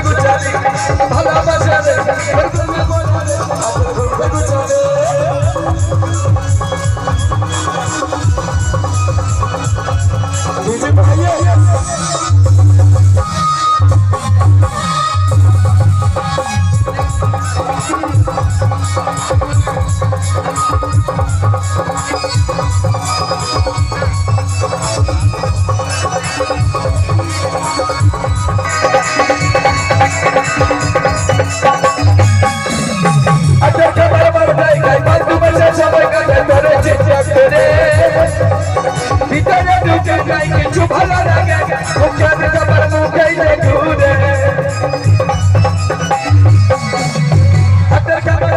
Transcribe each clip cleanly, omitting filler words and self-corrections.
গুছালি ভালোবাসা রে তুমি বলে ঘুরতে গুছালি বুঝি ভাইয়া কিছু ভালো লাগে ঘুরে হাতের খাবার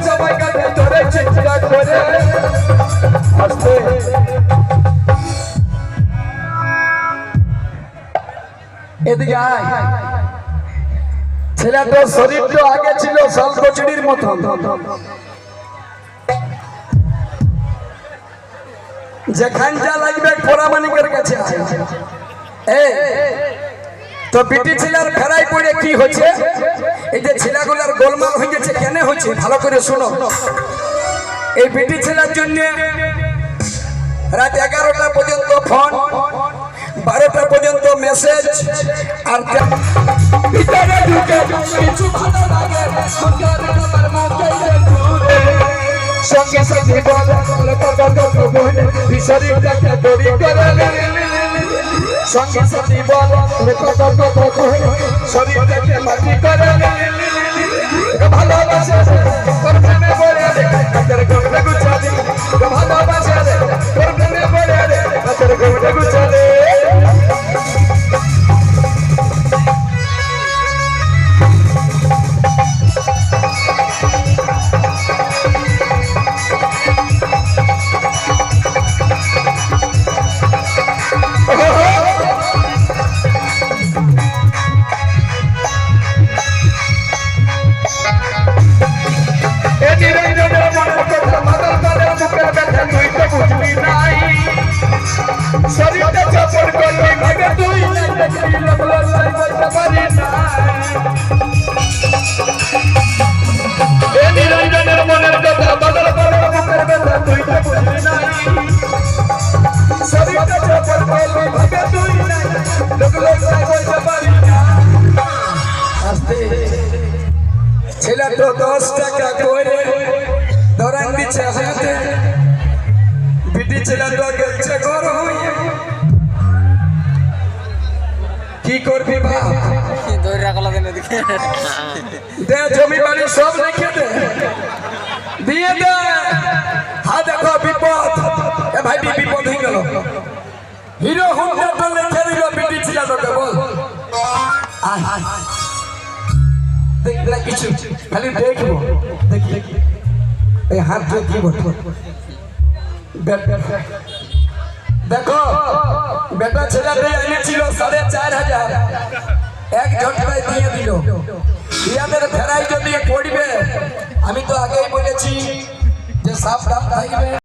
সবাই কাছে ধরে চেষ্টা করে আসতে এদিকে আয় ছেলেটার শরীর তো আগে ছিল শালকচুরির মতো যেখান যা লাগবে পোড়ামানিকের কাছে তো বিটি ছেলের ফেরাই পড়ে কি হচ্ছে এই যে ছেলেগুলার গোলমাল হয়ে গেছে কেন হচ্ছে ভালো করে শোনো এই বিটি ছেলের জন্য রাত 11টা পর্যন্ত ফোন 12টা পর্যন্ত মেসেজ আর ভিতরে ঢুকে কিছু ভালো লাগে সঙ্গে সঙ্গে বলে শরীরটাকে দড়ি করে সঙ্গে সঙ্গে বলে শরীরটাকে মাটি করে ভালোবাসে প্রেমে পড়ে হাতের ঘুমটা গুছালি ভালোবাসে প্রেমে পড়ে হাতের ঘুমটা গুছালি শরীরটা চাপড় করলি ভাগে তুই নিরঞ্জনের মনের কথা বদল করে মুখের ব্যথা তুই তো বুঝলি নাই শরীরটা চাপড় করলি ভাগে তুই লোক বলতে পারি না আস্তে ছেলে তো 10 টাকা করে ধরান দিচ্ছে হাতে বিটি ছেলে তো গেছে ঘর হইয়া কি করবি বাপ ধরে রাখলা দেন এদিকে দে জমি বাড়ি সব লিখে দে দিয়ে দে হ্যাঁ দেখো বিপদ এ ভাই বিপদ হয়ে গেল হিরো হোন্ডা তো লিখে দিল বিটি ছেলে তোকে বল দেখলা কিছু খালি দেখবো দেখি এই হাত দিয়ে দিব দেখো বেটা ছেলেটা এনেছিল 4,500 এক ঝটকায় দিয়ে দিল ইয়াদের ফেরাই যদি পড়বে আমি তো আগেই বলেছি যে সাবধান থাকবে।